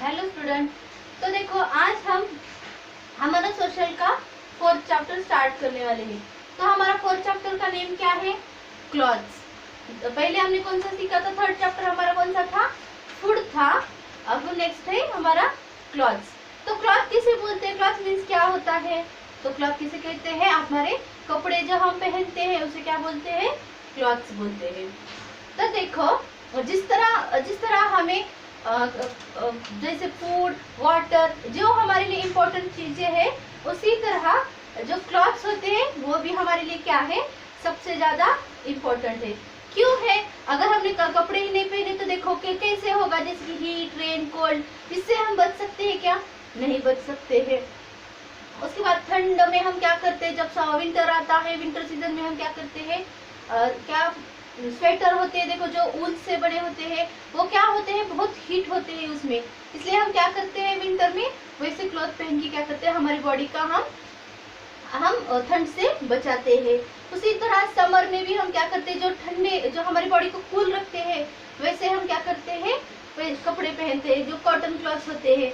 Hello student. तो देखो आज हम हमारा सोशल का 4th चैप्टर स्टार्ट करने वाले हैं। तो हमारा 4th चैप्टर का नेम क्या है? क्लॉथ्स। तो पहले हमने कौन सा सीखा था? 3rd चैप्टर हमारा कौन सा था? फूड था। अब नेक्स्ट है हमारा क्लॉथ्स। तो क्लॉथ किसे बोलते हैं? क्लॉथ मीन्स क्या होता है? तो क्लॉथ किसे कहते हैं? हमारे कपड़े जो हम पहनते हैं उसे क्या बोलते हैं? क्लॉथ्स बोलते हैं। तो देखो जिस तरह हमें जैसे फूड, वाटर जो हमारे लिए इम्पोर्टेंट चीजें हैं, उसी तरह जो क्लॉथ्स होते हैं वो भी हमारे लिए क्या है? सबसे ज्यादा इम्पोर्टेंट है। क्यों है? अगर हमने कपड़े ही नहीं पहने तो देखो कि कैसे होगा? जैसे कि हीट, रेन, कोल्ड, इससे हम बच सकते हैं क्या? नहीं बच सकते हैं। उसके बाद ठंड में हम क्या करते हैं? जब विंटर आता है, विंटर सीजन में हम क्या करते हैं? क्या स्वेटर होते हैं, देखो जो ऊन से बने होते हैं, वो क्या होते हैं? बहुत हीट होते हैं उसमें। इसलिए हम क्या करते हैं विंटर में? वैसे क्लॉथ पहन के क्या करते हैं? हमारी बॉडी का हम ठंड से बचाते हैं। उसी तरह समर में भी हम क्या करते हैं? जो ठंडे जो हमारी बॉडी को कूल रखते हैं, वैसे हम क्या करते हैं? कपड़े पहनते हैं जो कॉटन क्लॉथ होते हैं।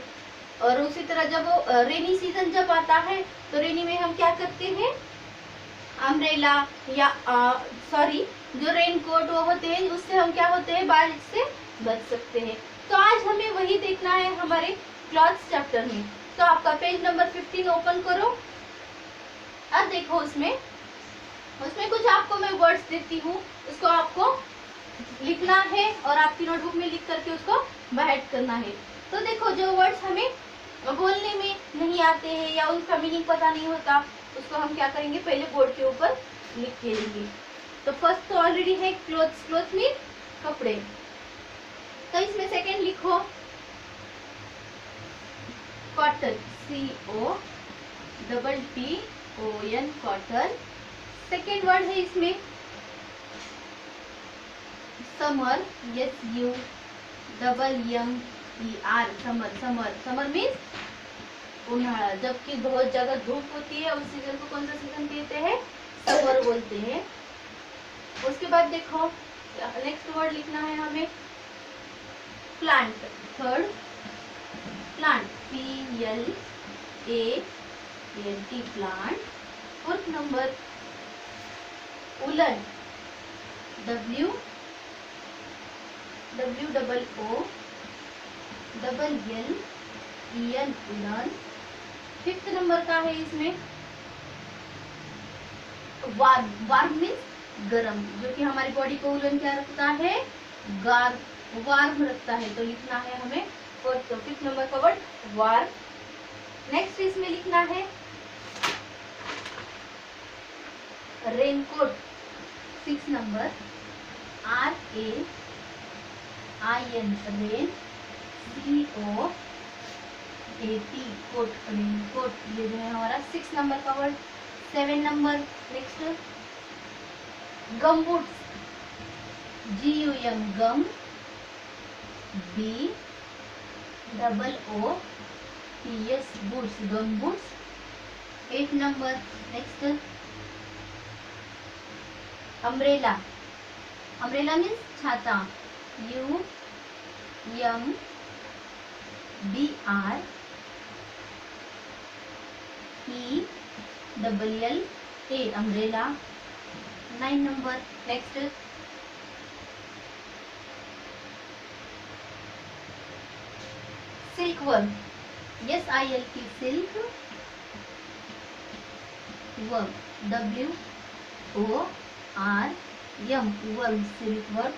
और उसी तरह जब रेनी सीजन जब आता है तो रेनी में हम क्या करते हैं? अम्ब्रेला या जो रेन कोट वो होते हैं, उससे हम क्या होते हैं? बारिश से बच सकते हैं। तो आज हमें वही देखना है हमारे क्लॉथ्स चैप्टर में। तो आपका पेज नंबर 15 ओपन करो। अब देखो उसमें कुछ आपको मैं वर्ड्स देती हूँ, उसको आपको लिखना है और आपकी नोटबुक में लिख करके उसको बाइट करना है। तो देखो जो वर्ड्स हमें बोलने में नहीं आते हैं या उनका मीनिंग पता नहीं होता, उसको हम क्या करेंगे? पहले बोर्ड के ऊपर लिख के लेंगे। तो फर्स्ट तो ऑलरेडी है क्लोथ्स। क्लोथ मीन कपड़े। तो इसमें सेकेंड लिखो cotton, COTTON, cotton. Second word है इसमें summer, SUMMER, summer. Summer means उन्हाड़ा, जबकि बहुत ज्यादा धूप होती है, उस सीजन को कौन सा सीजन कहते हैं? समर बोलते हैं। उसके बाद देखो नेक्स्ट वर्ड लिखना है हमें plant. Third plant, PLANT, plant. Fourth number woollen, WOOLLEN, woollen. Fifth number का है इसमें वार्म। वार्म मीन्स गरम, जो कि हमारी बॉडी को वुलन क्या रखता है? वार्म रखता है। तो लिखना है हमें फोर्थ, तो 5th नंबर का वर्ड वार्म। नेक्स्ट इसमें लिखना है raincoat. 6th number RAIN, rain, COAT, coat, raincoat. ये जो है हमारा 6th नंबर का word. 7 number next gumboots, GUM, gum, BOOTS, boots, gum boots. 8 number next umbrella. Umbrella means छाता, UMBRELLA, umbrella. 9 number next silk worm, SILK, silk worm, WORM, worm, silk worm.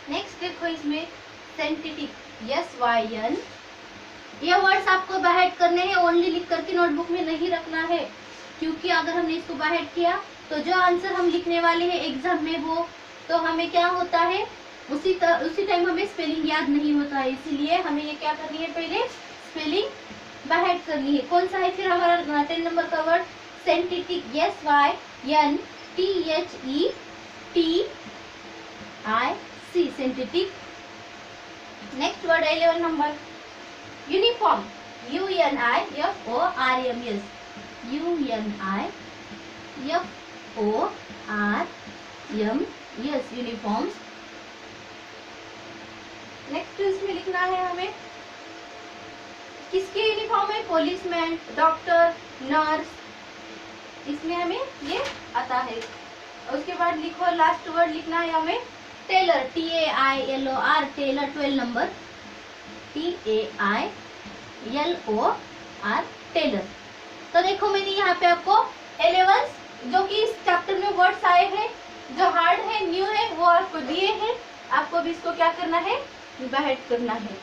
Next देखो इसमें synthetic, SYN। ये words आपको बाइट करने हैं, only लिख करके नोटबुक में नहीं रखना है, क्योंकि अगर हमने इसको बाइट किया तो जो आंसर हम लिखने वाले हैं एग्जाम में वो तो हमें क्या होता है? उसी टाइम हमें स्पेलिंग याद नहीं होता है। इसीलिए हमें ये क्या करनी है? पहले स्पेलिंग बाइट करनी है। कौन सा है फिर हमारा 10 नंबर का word? Synthetic, SYNTHETIC, synthetic. Next word 11 number uniform, UNIFORM, UNIFORM, uniforms. Next इसमें लिखना है हमें किसकी यूनिफॉर्म है, पुलिसमैन, डॉक्टर, नर्स, इसमें हमें ये आता है। उसके बाद लिखो लास्ट वर्ड लिखना है हमें tailor, TAILOR, tailor 12 number, TAILOR tailor. तो देखो मैंने यहाँ पे आपको 11 जो कि इस चैप्टर में वर्ड्स आए हैं, जो हार्ड है, न्यू है, वो आपको दिए हैं। आपको भी इसको क्या करना है, बाहर करना है।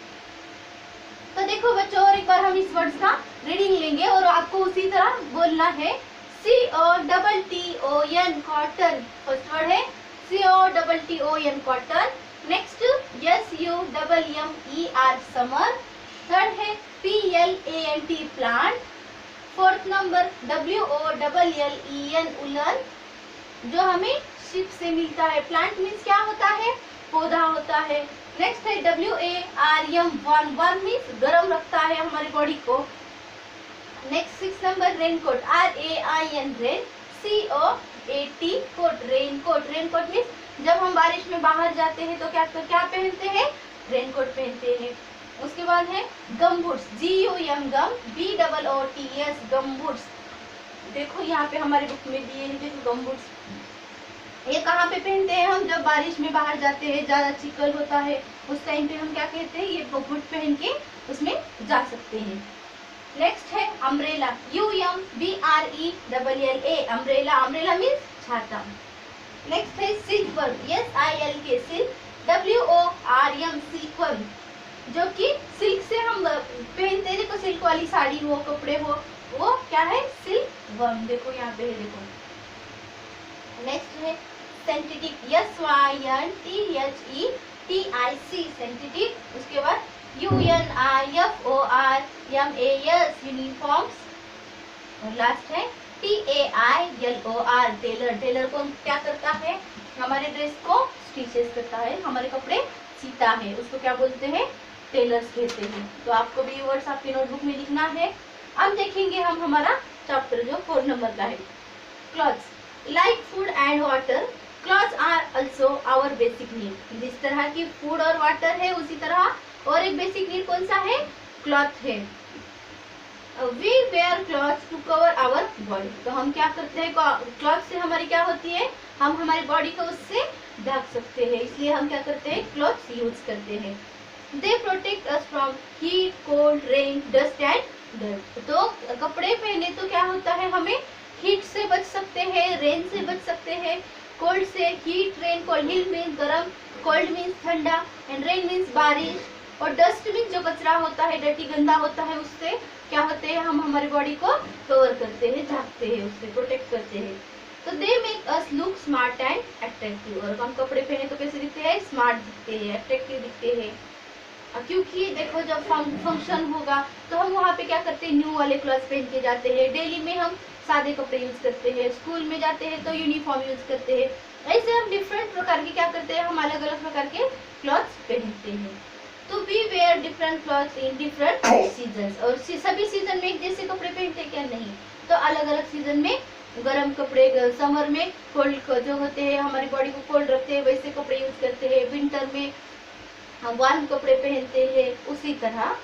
तो देखो बच्चों, और एक बार हम इस वर्ड्स का रीडिंग लेंगे और आपको उसी तरह बोलना है। COTTON कॉटन, फर्स्ट वर्ड है COTTON cotton. Next SUMMER summer. Third है PLANT plant. Fourth number WOLLEN उलन, जो हमें शिप से मिलता है। प्लांट मीन्स क्या होता है, पौधा होता है। नेक्स्ट है WARM वार्म मीन्स गर्म रखता है हमारी बॉडी को। Next 6 number raincoat, RAIN rain, COAT coat, raincoat. Raincoat means जब हम बारिश में बाहर जाते हैं तो क्या पहनते हैं, रेनकोट पहनते हैं। उसके बाद है गमबूट्स, GUM गम, BOOTS गमबूट्स। देखो यहाँ पे हमारी बुक में दिए हैं, देखो गमबूट्स। ये कहाँ पे पहनते हैं हम, जब बारिश में बाहर जाते हैं, ज्यादा चिकल होता है, उस टाइम पे हम क्या कहते हैं, ये बूट पहन के उसमें जा सकते हैं। नेक्स्ट है umbrella, UMBRELLA umbrella. Umbrella means छाता। नेक्स्ट है silk, SILK silk, WORM sequence, जो कि सिल्क से हम पहनते हैं। देखो सिल्क वाली साड़ी हो, कपड़े हो, वो क्या है, सिल्क वर्म। देखो यहाँ पे है, देखो। नेक्स्ट है सिंथेटिक, SYNTHETIC सेंसिटिव। उसके बाद UNIFORMAS यूनिफॉर्म्स। और लास्ट है TAILOR टेलर। टेलर को क्या करता है, हमारे ड्रेस को स्टिचेस करता है, हमारे कपड़े सीता है, उसको क्या बोलते हैं, टेलर्स कहते हैं। तो आपको भी ये वर्ड्स आपकी नोटबुक में लिखना है। अब देखेंगे हम हमारा चैप्टर जो 4 नंबर का है, clothes. Like food and water, clothes are also our basic need. जिस तरह की फूड और वाटर है, उसी तरह और एक बेसिक नीड कौन सा है, क्लॉथ है। We wear clothes to cover our body. तो हम क्या करते हैं, क्लॉथ से हमारी क्या होती है, हम हमारी बॉडी को उससे ढक सकते हैं, इसलिए हम क्या करते हैं, क्लॉथ्स यूज करते हैं। दे protect us from heat, cold, rain, dust and dirt. तो कपड़े पहने तो क्या होता है, हमें हीट से बच सकते हैं, रेन से बच सकते हैं, कोल्ड से, heat, rain, cold, heat means गर्म, कोल्ड मीन्स ठंडा, एंड रेन मीन्स बारिश, और डस्ट मीन्स जो कचरा होता है, डर्टी गंदा होता है, उससे क्या होते हैं, हम हमारी बॉडी को कवर करते हैं, झाँकते हैं, उससे प्रोटेक्ट करते हैं। तो they make us look smart and attractive. और हम कपड़े पहने तो कैसे दिखते हैं, स्मार्ट दिखते हैं, अट्रैक्टिव दिखते हैं। क्योंकि देखो जब फंक्शन होगा तो हम वहाँ पे क्या करते हैं, न्यू वाले क्लॉथ पहन के जाते हैं। डेली में हम सादे कपड़े यूज करते हैं, स्कूल में जाते हैं तो यूनिफॉर्म यूज करते हैं। ऐसे हम डिफरेंट प्रकार के क्या करते हैं, हम अलग अलग प्रकार के क्लॉथ्स पहनते हैं। तो we wear different clothes in different season. और सभी सीजन में एक जैसे कपड़े पहनते क्या, नहीं। तो अलग अलग सीजन में गर्म कपड़े, समर में कोल्ड जो होते हैं, हमारी बॉडी को कोल्ड रखते हैं, वैसे कपड़े यूज करते हैं। विंटर में हम वार्म कपड़े पहनते हैं, उसी तरह।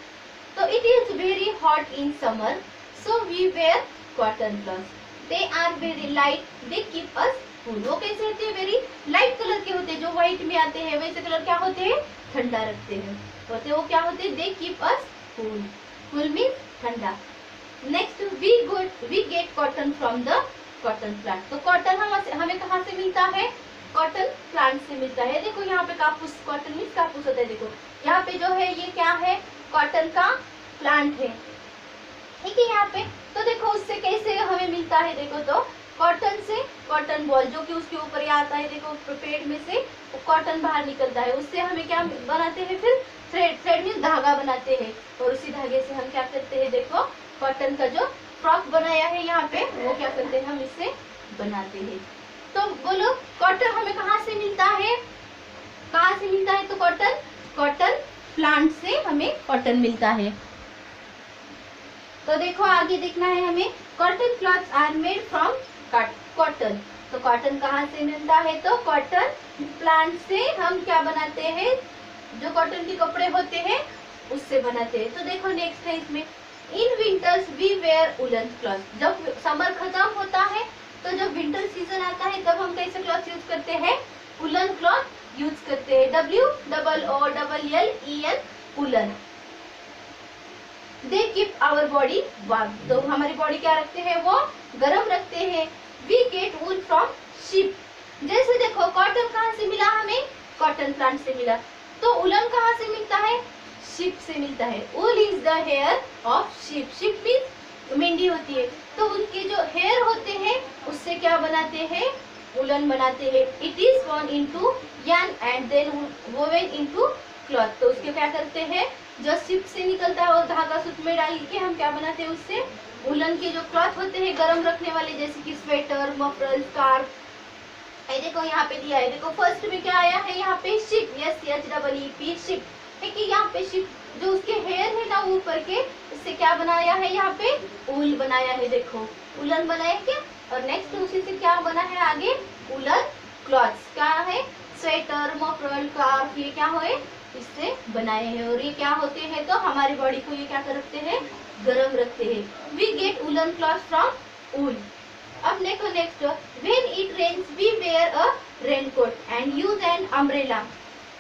तो it is very hot in summer, so we wear cotton clothes. They are very light, they keep us cool. वो कैसे होते हैं, वेरी लाइट कलर के होते हैं, जो व्हाइट में आते हैं, वैसे कलर क्या होते हैं, ठंडा रखते हैं। होते वो क्या होते हैं, they keep us cool. Cool means ठंडा। Next we get cotton from the cotton plant. तो कॉटन हमें कहाँ से मिलता है, कॉटन प्लांट से मिलता है। देखो यहाँ पे कापूस, कॉटन मीन्स कापूस होता है। देखो यहाँ पे जो है, ये क्या है, कॉटन का प्लांट है, ठीक है यहाँ पे। तो देखो उससे कैसे हमें मिलता है, देखो तो कॉटन से कॉटन बॉल, जो कि उसके ऊपर ये आता है, देखो पेड़ में से कॉटन बाहर निकलता है, उससे हमें क्या बनाते हैं, फिर थ्रेड में धागा बनाते हैं, और उसी धागे से हम क्या करते हैं, देखो कॉटन का जो फ्रॉक बनाया है यहाँ पे, वो क्या करते हैं, हम इससे बनाते हैं। तो बोलो कॉटन हमें कहाँ से मिलता है, कहाँ से मिलता है, तो कॉटन प्लांट से हमें कॉटन मिलता है। तो देखो आगे देखना है हमें, cotton clothes are made from cotton. तो कॉटन कहाँ से मिलता है, तो कॉटन प्लांट से हम क्या बनाते हैं, जो कॉटन के कपड़े होते हैं उससे बनाते हैं। तो देखो नेक्स्ट है इसमें, in winters we wear woollen cloth. जब समर खत्म होता है तो जब विंटर सीजन आता है तब हम कैसे क्लॉथ यूज करते हैं, वुलन क्लॉथ यूज करते हैं, WOOLLEN woollen. They keep our body warm, तो हमारी बॉडी क्या रखते हैं, वो गर्म रखते हैं। We get wool from sheep, जैसे देखो कॉटन कहाँ से मिला हमें, कॉटन प्लांट से मिला, तो वुलन कहाँ से मिलता है, शीप से मिलता है। Wool is the hair of sheep, sheep means मेंढी होती है, तो उनके जो हेयर होते हैं उससे क्या बनाते हैं, वुलन बनाते हैं। It is won into yarn and then woven into cloth, तो उसके क्या करते हैं, जो शीप से निकलता है और धागा सूत में डाल के हम क्या बनाते हैं उससे, वुलन के जो क्लॉथ होते हैं गर्म रखने वाले, जैसे कि स्वेटर, मफलर, स्कार्फ। देखो यहाँ पे दिया है, देखो फर्स्ट में क्या आया है, यहाँ पे शिप, SHEEP शिप है कि यहाँ पे शिप जो उसके हेयर है ना ऊपर के, उससे क्या बनाया है, यहाँ पे ऊल बनाया है, देखो वुलन बनाया क्या। और नेक्स्ट उसी से क्या बना है आगे, वुलन क्लॉथ्स, क्या है, स्वेटर, मफलर, स्कार्फ, ये क्या हुए, इससे बनाए हैं। और ये क्या होते हैं, तो हमारी बॉडी को ये क्या रखते हैं, गर्म रखते हैं। We get woollen cloth from wool. अब देखो next, when it rains we wear a raincoat and use an umbrella,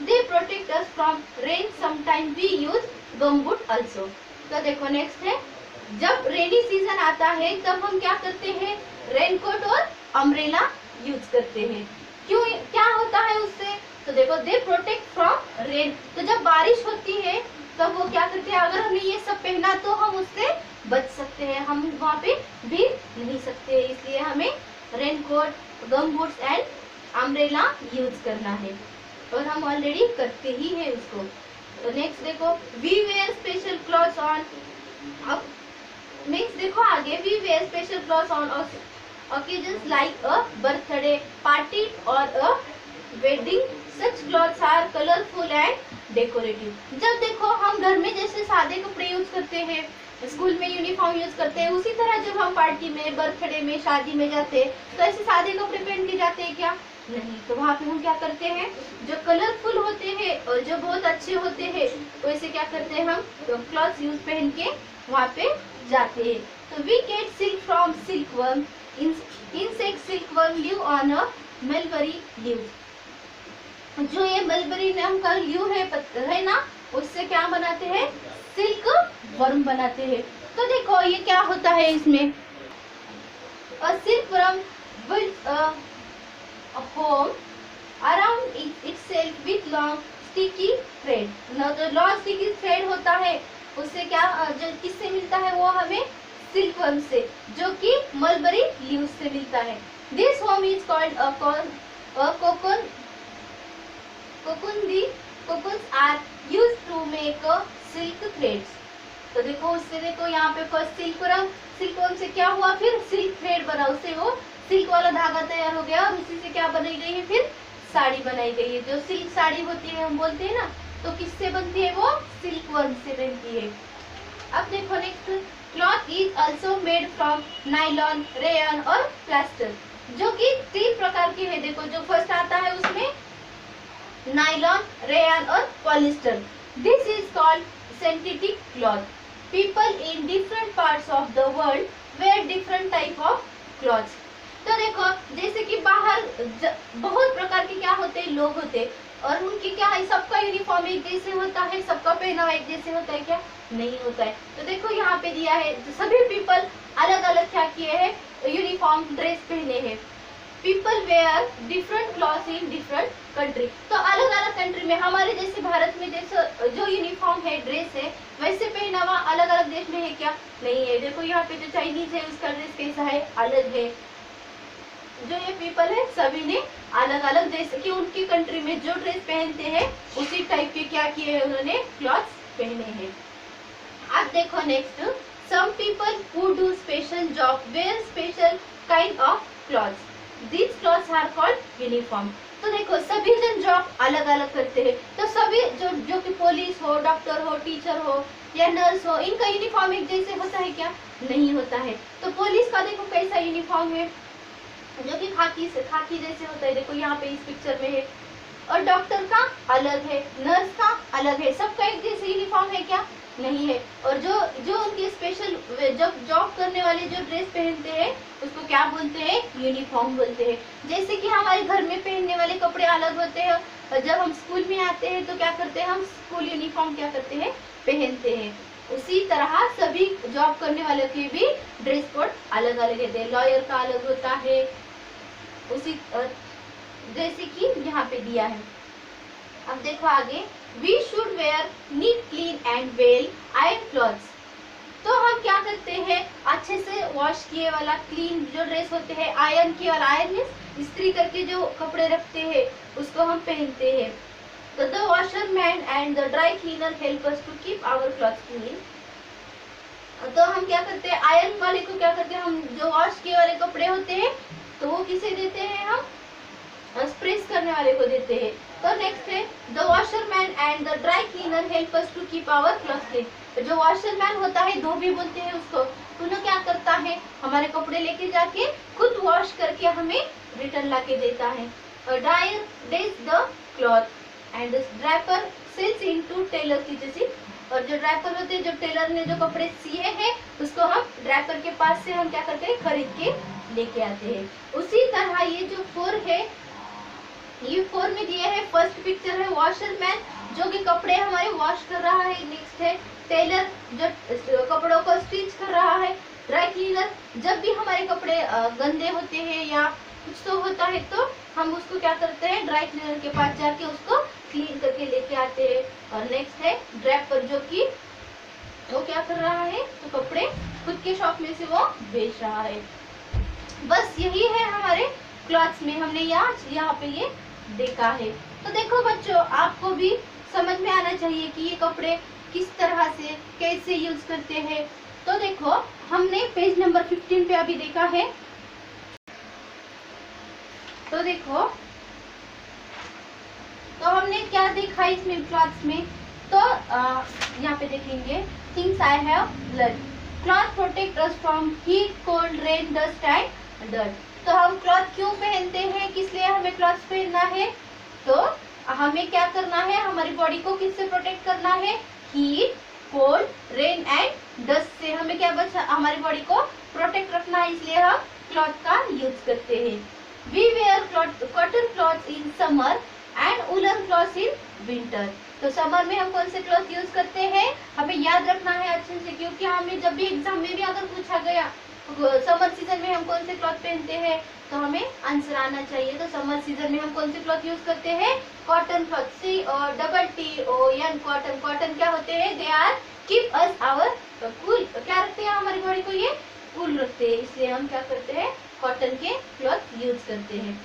they protect us from rain, sometime we use gumboot also. तो देखो नेक्स्ट है, जब रेनी सीजन आता है तब हम क्या करते हैं, रेनकोट और अम्ब्रेला यूज करते हैं। क्यों, क्या होता है उससे, तो देखो दे प्रोटेक्ट फ्रॉम रेन, तो जब बारिश होती है तब वो क्या करते हैं, अगर हमने ये सब पहना तो हम उससे बच सकते हैं, हम वहाँ पे भीग नहीं सकते, इसलिए हमें रेनकोट, गमबूट्स एंड अम्ब्रेला यूज करना है, और हम ऑलरेडी करते ही है उसको। तो नेक्स्ट देखो, we wear special clothes on, अब नेक्स्ट देखो आगे, we wear special clothes on occasions like a birthday party or a wedding, such clothes are colorful and decorative। जब देखो हम घर में जैसे सादे कपड़े यूज करते हैं, स्कूल में यूनिफॉर्म यूज करते हैं, उसी तरह जब हम पार्टी में, बर्थडे में, शादी में जाते हैं तो ऐसे सादे कपड़े पहन के जाते हैं क्या, नहीं, तो वहाँ पे हम क्या करते हैं, जो कलरफुल होते हैं और जो बहुत अच्छे होते हैं वैसे क्या करते हैं, हम तो क्लॉथ यूज पहन के वहाँ पे जाते हैं। तो we get silk from silkworm, insect silkworm live on a mulberry leaf, जो ये मलबरी नाम का लीव है ना, उससे क्या बनाते हैं, सिल्क वर्म बनाते हैं। तो देखो ये क्या होता है इसमें, silk worm builds a home around itself with long sticky thread। जो लॉन्ग स्टिकी थ्रेड होता है उससे क्या, जो किससे मिलता है, वो हमें सिल्क वर्म से, जो कि मलबरी लीव से मिलता है। This home is called a cocoon. The cocoons are used to make silk threads। तो देखो उससे, देखो यहाँ पे फर्स्ट सिल्क वर्म से क्या हुआ, फिर सिल्क थ्रेड बना, उससे वो सिल्क वाला धागा तैयार हो गया, और उसी से क्या बनाई गई है, फिर साड़ी बनाई गई है। जो सिल्क साड़ी होती है हम बोलते हैं ना, तो किससे बनती है, वो सिल्क वर्म से बनती है। अब देखो next, cloth is also made from nylon, rayon और प्लास्टर, जो कि 3 प्रकार के हैं। देखो जो फर्स्ट आता है उसमें नाइलॉन, रेयन और polyester. This is called synthetic cloth. People in different parts of the world wear different type of clothes. तो देखो जैसे कि बाहर बहुत प्रकार के क्या होते हैं, लोग होते हैं, और उनकी क्या है, सबका यूनिफॉर्म एक जैसे होता है, सबका पहनावा एक जैसे होता है क्या, नहीं होता है। तो देखो यहाँ पे दिया है, सभी पीपल अलग अलग क्या किए हैं, यूनिफॉर्म ड्रेस पहने हैं। People wear different clothes in different country. तो अलग अलग कंट्री में, हमारे जैसे भारत में जैसे जो यूनिफॉर्म है, ड्रेस है, वैसे पहनावा अलग अलग देश में है क्या, नहीं है। देखो यहाँ पे जो चाइनीज है उसका ड्रेस कैसा है, अलग है। जो ये पीपल है सभी ने अलग अलग, जैसे कि उनकी कंट्री में जो ड्रेस पहनते हैं उसी टाइप के क्या किए हैं, उन्होंने क्लॉथ्स पहने हैं। अब देखो next, some people who do special job wear special kind of clothes. These clothes are called uniform। तो देखो सभी जन जॉब अलग अलग करते हैं, तो सभी जो कि पुलिस हो, डॉक्टर हो, टीचर हो या नर्स हो, इनका यूनिफॉर्म एक जैसे होता है क्या, नहीं होता है। तो पुलिस का देखो कैसा यूनिफॉर्म है, जो कि खाकी जैसे होता है, देखो यहाँ पे इस पिक्चर में है। और डॉक्टर का अलग है, नर्स का अलग है। सबका एक जैसे यूनिफॉर्म है क्या? नहीं है। और जो जो उनके स्पेशल जब जॉब करने वाले जो ड्रेस पहनते हैं उसको क्या बोलते हैं? यूनिफॉर्म बोलते हैं। जैसे कि हमारे घर में पहनने वाले कपड़े अलग होते हैं और जब हम स्कूल में आते हैं तो क्या करते हैं? हम स्कूल यूनिफॉर्म क्या करते हैं? पहनते हैं। उसी तरह सभी जॉब करने वालों के भी ड्रेस कोड अलग अलग होते हैं। लॉयर का अलग होता है, उसी जैसे कि यहाँ पे दिया है। अब देखो आगे, we should wear neat clean and well iron clothes. तो हम क्या करते हैं? अच्छे से वॉश किए वाला क्लीन जो ड्रेस होते हैं, आयरन किए वाला, आयरन मीन्स इस्त्री करके जो कपड़े रखते हैं उसको हम पहनते हैं। तो the washerman and the dry cleaner help us to keep our clothes clean. तो हम क्या करते हैं? आयरन वाले को क्या करते हैं? हम जो वॉश किए वाले कपड़े होते हैं तो वो किसे देते हैं? हम प्रेस करने वाले को देते हैं। तो नेक्स्ट है the washerman and the dry cleaner help us to keep our clothes clean. जो वॉशरमैन होता है, धोबी बोलते हैं उसको, उन्हें क्या करता है? हमारे कपड़े लेके जाके खुद वॉश करके हमें रिटर्न ला के देता है। Dryer dries the cloth and draper sells into tailor की जैसे। और जो ड्राइपर होते हैं, जो टेलर ने जो कपड़े सिए हैं उसको हम ड्राइपर के पास से हम क्या करते हैं? खरीद के लेके आते हैं। उसी तरह ये जो 4 है, ये 4 में दिया है। फर्स्ट पिक्चर है वॉशरमैन जो कि कपड़े हमारे वॉश कर रहा है। नेक्स्ट है टेलर जो कपड़ों को स्टिच कर रहा है। ड्राई क्लीनर जब भी हमारे कपड़े गंदे होते हैं या कुछ तो होता है तो हम उसको क्या करते हैं? ड्राई क्लीनर के पास जाके उसको क्लीन करके लेके आते हैं। और नेक्स्ट है ड्राइपर जो कि वो क्या कर रहा है? तो कपड़े खुद के शॉप में से वो बेच रहा है। बस यही है हमारे क्लॉथ्स में, हमने यहाँ पे ये देखा है। तो देखो बच्चों, आपको भी समझ में आना चाहिए कि ये कपड़े किस तरह से कैसे यूज करते हैं। तो देखो, हमने पेज नंबर 15 पे अभी देखा है। तो देखो, तो हमने क्या देखा इसमें क्लॉथ्स में? तो यहाँ पे देखेंगे things I have learn. Cloth protect us from heat, cold, rain, dust and dirt. तो हम क्लॉथ क्यों पहनते हैं? किस लिए हमें क्लॉथ पहनना है? तो हमें क्या करना है? हमारी बॉडी को किससे प्रोटेक्ट करना है? Heat, cold, rain and dust से हमें क्या हमारी बॉडी को प्रोटेक्ट रखना है, इसलिए हम क्लॉथ का यूज करते हैं। We wear cotton cloth in summer and woollen cloth in winter. तो समर में हम कौन से क्लॉथ यूज करते हैं? हमें याद रखना है अच्छे से, क्योंकि हमें जब भी एग्जाम में भी अगर पूछा गया समर सीजन में हम कौन से क्लॉथ पहनते हैं तो हमें आंसर आना चाहिए। तो समर सीजन में हम कौन से क्लॉथ यूज करते हैं? Cotton cloth. COTTON cotton. Cotton क्या होते हैं? They are keep us our cool. क्या रखते हैं हमारी बॉडी को? ये कूल रखते हैं, इसलिए हम क्या करते हैं? कॉटन के क्लॉथ यूज करते हैं।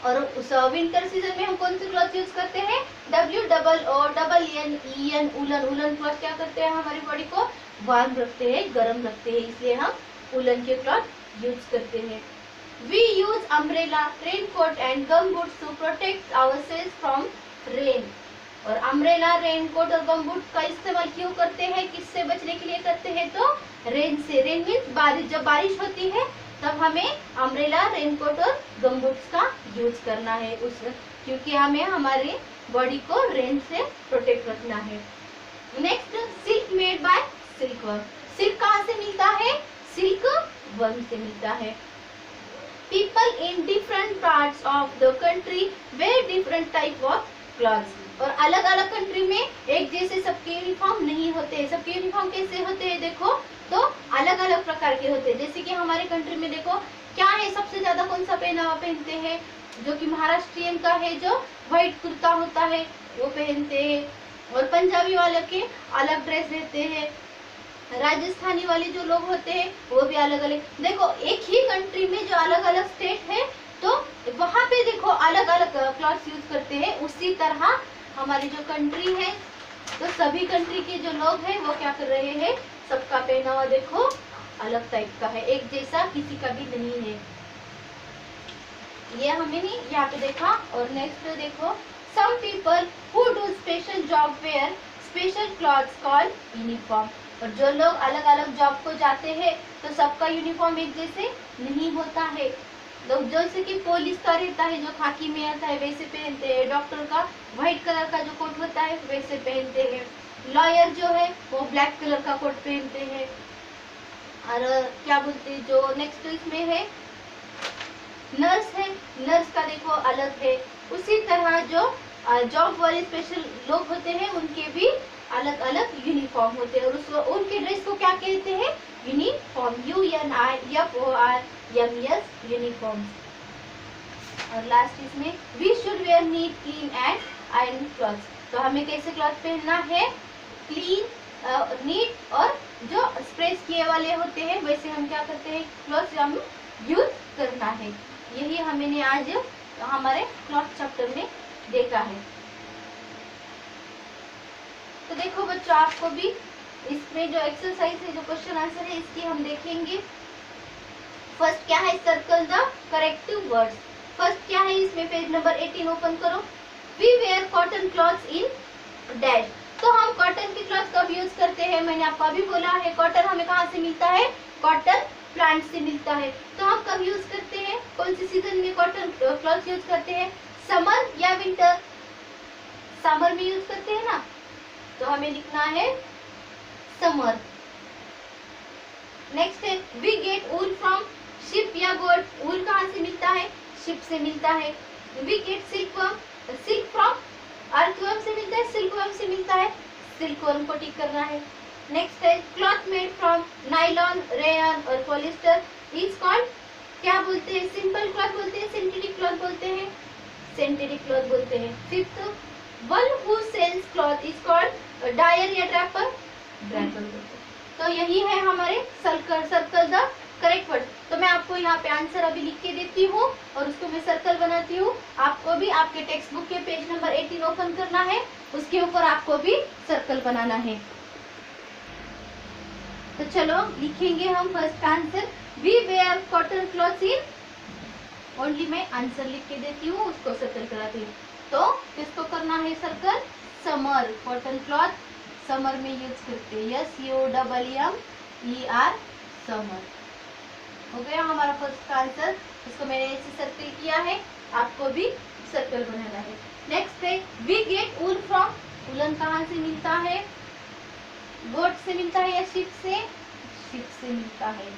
और उस विंटर सीजन में हम कौन से क्लॉथ यूज करते हैं? WOOLEN woollen. वूलन क्लॉथ क्या करते हैं? हमारी बॉडी को वार्म रखते हैं, गर्म रखते हैं, इसलिए हम वूलन के क्लॉथ यूज करते हैं। We use umbrella, raincoat and gum boots to protect ourselves from rain. और अम्ब्रेला, रेनकोट और गम बूट का इस्तेमाल क्यों करते हैं? किससे बचने के लिए करते हैं? तो रेन से। रेन मीन्स बारिश। जब बारिश होती है तब हमें अम्ब्रेला, रेनकोट और गम बूट्स का यूज करना है क्योंकि हमें हमारे बॉडी को रेन से प्रोटेक्ट रखना है। Next, silk made by silkworm. Silk कहाँ से मिलता है? सिल्क वर्म से मिलता है। People in different parts of the country wear different type of clothes. और अलग अलग कंट्री में एक जैसे सबके यूनिफॉर्म नहीं होते। सबके यूनिफॉर्म कैसे होते हैं? देखो, तो अलग अलग प्रकार के होते हैं। जैसे कि हमारे कंट्री में देखो क्या है, सबसे ज्यादा कौन सा पहनावा पहनते हैं? जो कि महाराष्ट्रियन का है, जो व्हाइट कुर्ता होता है वो पहनते हैं। और पंजाबी वाले के अलग ड्रेस रहते हैं। राजस्थानी वाले जो लोग होते हैं वो भी अलग अलग। देखो, एक ही कंट्री में जो अलग अलग स्टेट है तो वहाँ पे देखो अलग अलग क्लॉथ्स यूज करते हैं। उसी तरह हमारी जो कंट्री है तो सभी कंट्री के जो लोग हैं वो क्या कर रहे हैं? सबका पहनावा देखो अलग टाइप का है, एक जैसा किसी का भी नहीं है। ये हमने नहीं यहाँ पे देखा। और नेक्स्ट देखो, some people who do special job wear special clothes called uniform. और जो लोग अलग अलग जॉब को जाते हैं तो सबका यूनिफॉर्म एक जैसे नहीं होता है। लोग जैसे कि पुलिस का रहता है जो खाकी में आता है वैसे पहनते हैं, डॉक्टर का व्हाइट कलर का जो कोट होता है वैसे पहनते हैं, लॉयर जो है वो ब्लैक कलर का कोट पहनते हैं। और क्या बोलते हैं जो नेक्स्ट इसमें है नर्स है, नर्स का देखो अलग है। उसी तरह जो जॉब वाले स्पेशल लोग होते हैं उनके भी अलग अलग यूनिफॉर्म होते हैं और उसको उनके ड्रेस को क्या कहते हैं, यूनिफॉर्म, UNIFORM यूनिफॉर्म। और लास्ट इसमें we should wear neat clean and iron clothes, तो हमें कैसे क्लॉथ पहनना है, क्लीन नीट और जो प्रेस किए वाले होते हैं वैसे हम क्या करते हैं क्लॉथ हम यूज करना है। यही हमने आज हमारे क्लॉथ चैप्टर में देखा है। तो देखो बच्चों आपको भी इसमें जो एक्सरसाइज है जो क्वेश्चन आंसर है इसकी हम देखेंगे। फर्स्ट क्या है, circle the corrective words. First क्या है इसमें, पेज नंबर 18 ओपन करो। We wear cotton clothes in dash, तो हम कॉटन के क्लॉथ कब यूज करते हैं, मैंने आपको अभी बोला है कॉटन हमें कहाँ से मिलता है, कॉटन प्लांट से मिलता है। तो हम कब यूज करते हैं, कौन सी सीजन में कॉटन क्लॉथ यूज करते हैं, समर या विंटर, समर में यूज करते हैं ना, तो हमें लिखना है समर। नेक्स्ट है we get wool from sheep या गोट, वूल कहाँ से मिलता है, शिप से मिलता है। We get silk from earthworm से मिलता है, सिल्कवर्म से मिलता है, सिल्कवर्म को टिक करना है। नेक्स्ट है cloth made from nylon, rayon और पॉलिस्टर इज कॉल्ड, क्या बोलते हैं, सिंपल क्लॉथ बोलते हैं, सिंथेटिक क्लॉथ बोलते हैं, सिंथेटिक क्लॉथ बोलते हैं। Fifth one who sells cloth is called dyer या ड्रैपर, ड्रैपर बोलते हैं। तो यही है हमारे सर्कल द करेक्ट वर्ड। तो मैं आपको यहाँ पे आंसर अभी लिख के देती हूँ और उसको मैं सर्कल बनाती हूँ। आपको भी आपके टेक्स्ट बुक के पेज नंबर 18 ओपन करना है, उसके ऊपर आपको भी सर्कल बनाना है। तो चलो लिखेंगे हम first answer, we wear cotton clothes in, only मैं आंसर लिख के देती हूँ उसको सर्कल कराती हूँ। तो किसको करना है circle, summer, cotton cloth summer में यूज करते हैं, SUMMER, समर। हो गया हमारा फर्स्ट आंसर, इसको मैंने ऐसे सर्कल किया है, आपको भी सर्कल बनाना है। नेक्स्ट है we get wool from, woollen कहाँ से मिलता है, गोट से मिलता है या शिप से, शिप से मिलता है,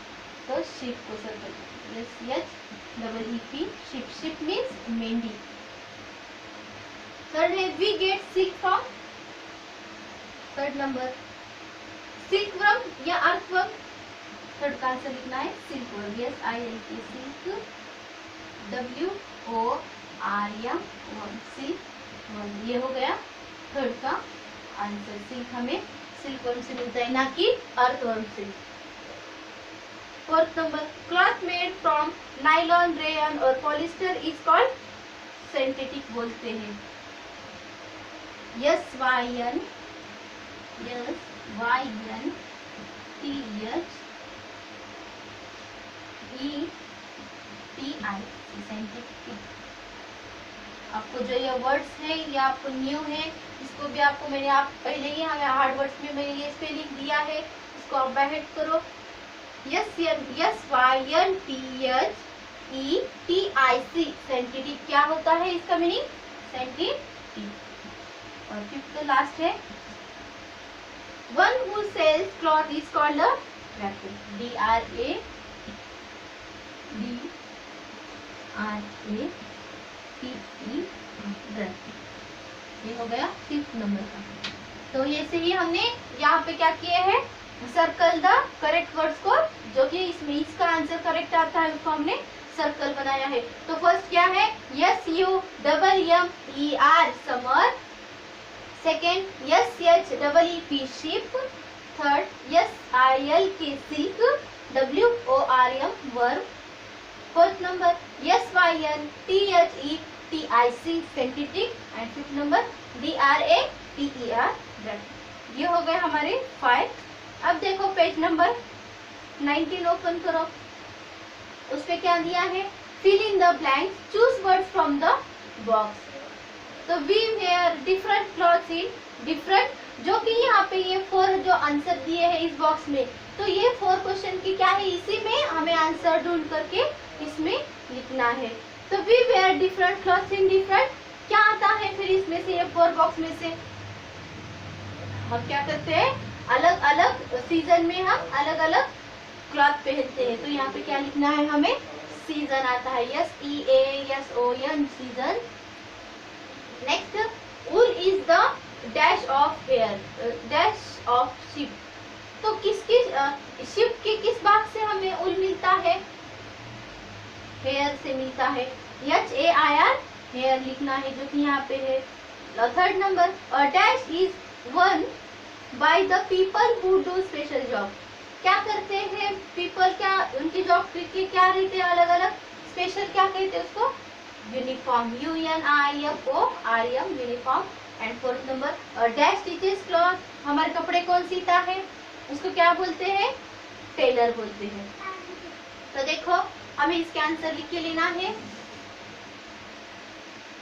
तो शिप को circle, SHEEP, sheep, sheep means मेंढी। थर्ड है we get silk from, third number silkworm या अर्थवर्म, थर्ड का आंसर लिखना है silkworm, SILK, silk, WORM, silkworm. ये हो गया थर्ड का आंसर, सिल्क हमें सिल्कवर्म से मिलता है ना कि अर्थवर्म से। Fourth number cloth made from nylon, rayon और पॉलिस्टर इज कॉल्ड, सिंथेटिक बोलते हैं, SYNTHETIC, सिंथेटिक। आपको जो ये वर्ड्स है ये आपको न्यू है, इसको भी आपको मैंने आप पहले ही हमें हार्ड वर्ड्स में मैंने ये स्पेलिंग दिया है, इसको आप बाय हेड करो, SYNTHETIC, सिंथेटिक क्या होता है इसका मीनिंग, सिंथेटिक। और फिफ्थ लास्ट है one who sells cloth is called a draper, DRAPPER। ये हो गया फिफ्थ नंबर का। तो ये से ही हमने यहाँ पे क्या किए हैं, सर्कल द करेक्ट वर्ड्स को, जो कि इसमें इसका आंसर करेक्ट आता है उसको हमने सर्कल बनाया है। तो फर्स्ट क्या है, SUMMER, summer. Second SHEEP, ship. Third SILK, silk, WORM, worm. Fourth number SYNTHETIC, synthetic. And fifth number DRAPER, Draper. ये हो गए हमारे 5। अब देखो पेज नंबर 19 ओपन करो, उस पे क्या दिया है, fill in the blank, choose words from the box. तो we wear different clothes in different, जो कि यहाँ पे ये 4 जो आंसर दिए हैं इस बॉक्स में, तो ये 4 क्वेश्चन की क्या है, इसी में हमें आंसर ढूंढ करके इसमें लिखना है। तो we wear different clothes in different, क्या आता है फिर इसमें से, ये 4 बॉक्स में से हम क्या करते हैं, अलग अलग सीजन में हम अलग अलग क्लॉथ पहनते हैं। तो यहाँ पे क्या लिखना है हमें, सीजन आता है, SEASON season. Next, wool is the dash of hair, dash of sheep. तो किसकी शिप के किस भाग से हमें ऊल मिलता है, हेयर से मिलता है, HAIR हेयर लिखना है जो कि यहाँ पे है। Third number, dash is one by the people who do special job. क्या करते हैं पीपल, क्या उनकी जॉब के क्या रहते हैं अलग अलग, स्पेशल क्या कहते हैं उसको, uniform, UNIFORM uniform. And fourth number, dash teachers cloth, हमारे कपड़े कौन सीता है, उसको क्या बोलते हैं, टेलर बोलते हैं। तो देखो हमें इसके आंसर लिख के लेना है।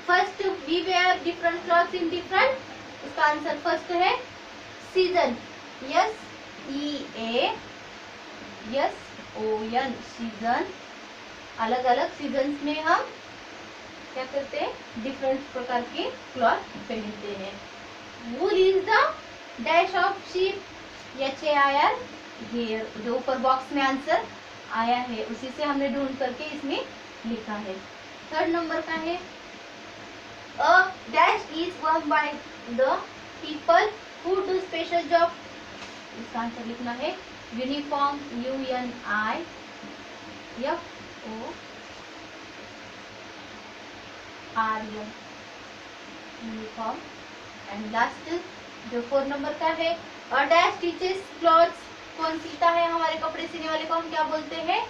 First, we wear different clothes in different, उसका आंसर फर्स्ट है सीजन, SEASON सीजन। अलग अलग सीजन्स में हम क्या करते हैं, डिफरेंट प्रकार के क्लॉथ पहनते हैं। Wool is the dash of sheep, HAIR hair, जो ऊपर बॉक्स में आंसर आया है उसी से हमने ढूंढ करके इसमें लिखा है। थर्ड नंबर का है, a dash is worn by the people who do special job, इसका आंसर लिखना है uniform, UNIFORM। Uniform. And last जो 4 नंबर का है, अ डैश टीचर्स क्लॉथ्स, कौन सीता है हमारे कपड़े सीने वाले को हम क्या बोलते हैं,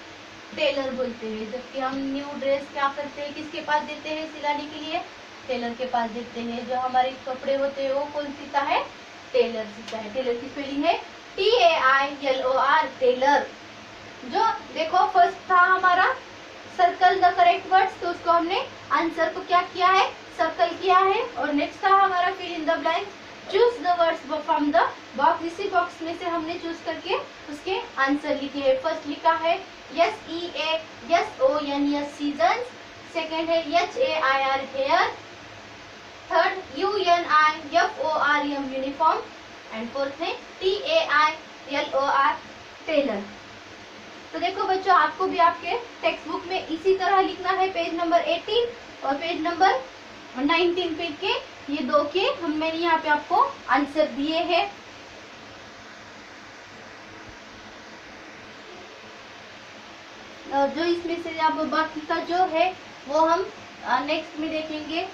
टेलर बोलते हैं। जबकि हम न्यू ड्रेस क्या करते हैं, किसके पास देते हैं सिलाने के लिए, टेलर के पास देते हैं। जो हमारे कपड़े होते हैं वो कौन सीता है, टेलर सीता है। टेलर की स्पेलिंग है TAILOR, टेलर। जो देखो फर्स्ट था हमारा सर्कल द करेक्ट वर्ड्स, तो उसको हमने आंसर को क्या किया है, सर्कल किया है। और नेक्स्ट था हमारा fill in the blank, choose the words from the box, इसी बॉक्स में से हमने चूज करके उसके आंसर लिखे हैं। फर्स्ट लिखा है SEASON सीजन, सेकेंड है HAIR hair, third UNIFORM uniform, and fourth है TAILOR टेलर। तो देखो बच्चों, आपको भी आपके टेक्स्ट बुक में इसी तरह लिखना है, पेज नंबर 18 और पेज नंबर 19 पे के ये दो के मैंने यहाँ पे आपको आंसर दिए हैं। जो इसमें से अब बाकी का जो है वो हम नेक्स्ट में देखेंगे,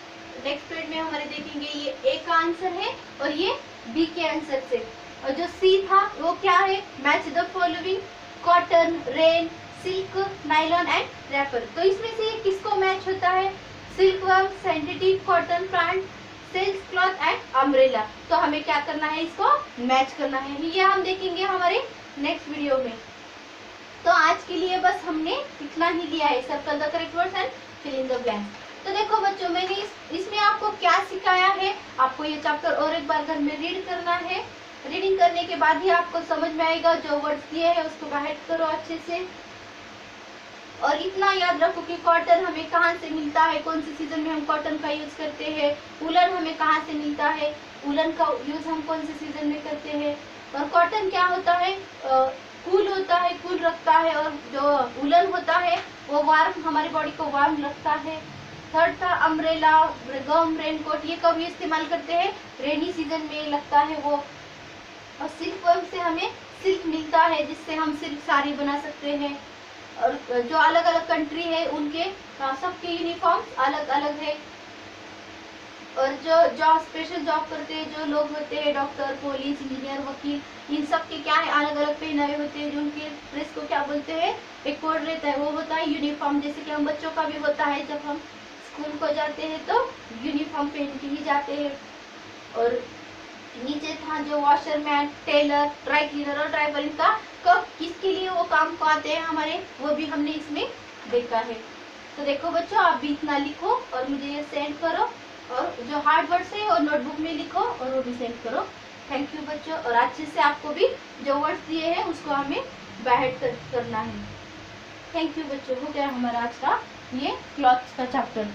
नेक्स्ट पेज में हमारे देखेंगे। ये ए का आंसर है और ये बी के आंसर से। और जो सी था वो क्या है, match the following, cotton, rain, silk, nylon and wrapper. तो इसमें से किसको मैच होता है, silk worm, synthetic, cotton, plant, silk cloth and umbrella. तो हमें क्या करना है, इसको मैच करना है। ये हम देखेंगे हमारे नेक्स्ट वीडियो में। तो आज के लिए बस हमने इतना ही लिया है, circle the correct words and fill in the blanks. तो देखो बच्चों, मैंने इसमें आपको क्या सिखाया है, आपको ये चैप्टर और एक बार घर में रीड करना है। रीडिंग करने के बाद ही आपको समझ में आएगा। जो वर्ड्स दिए हैं उसको बाहर करो अच्छे से। और इतना याद रखो कि कॉटन हमें कहाँ से मिलता है, कौन से सीजन में हम कॉटन का यूज करते हैं। वुलन हमें कहाँ से मिलता है, वुलन का यूज हम कौन से सीजन में करते हैं। और कॉटन क्या होता है, कूल होता है, कूल रखता है। और जो वुलन होता है वो वार्म, हमारी बॉडी को वार्म रखता है। थर्ड था अम्ब्रेला, गम, रेनकोट, ये कब इस्तेमाल करते हैं, रेनी सीजन में लगता है वो। और सिल्क वर्म से हमें सिल्क मिलता है जिससे हम सिल्क साड़ी बना सकते हैं। और जो अलग अलग कंट्री है उनके सबके यूनिफॉर्म अलग अलग है। और जो स्पेशल जॉब करते हैं जो लोग होते हैं, डॉक्टर, पुलिस, इंजीनियर, वकील, इन सब के क्या है, अलग अलग पहनावे होते हैं। जो उनके ड्रेस को क्या बोलते हैं, एक कोड रहता है, वो होता है यूनिफॉर्म। जैसे कि हम बच्चों का भी होता है, जब हम स्कूल को जाते हैं तो यूनिफॉर्म पहन के ही जाते हैं। और नीचे था जो वॉशरमैन, टेलर, ड्राई क्लीनर और ड्राइवर, इनका कब किसके लिए वो काम को आते हैं हमारे, वो भी हमने इसमें देखा है। तो देखो बच्चों, आप भी इतना लिखो और मुझे ये सेंड करो। और जो हार्ड वर्ड्स है वो नोटबुक में लिखो और वो भी सेंड करो। थैंक यू बच्चों। और अच्छे से आपको भी जो वर्ड्स दिए हैं उसको हमें बैठ करना है। थैंक यू बच्चों। हो गया हमारा आज का ये क्लॉथ्स का चैप्टर।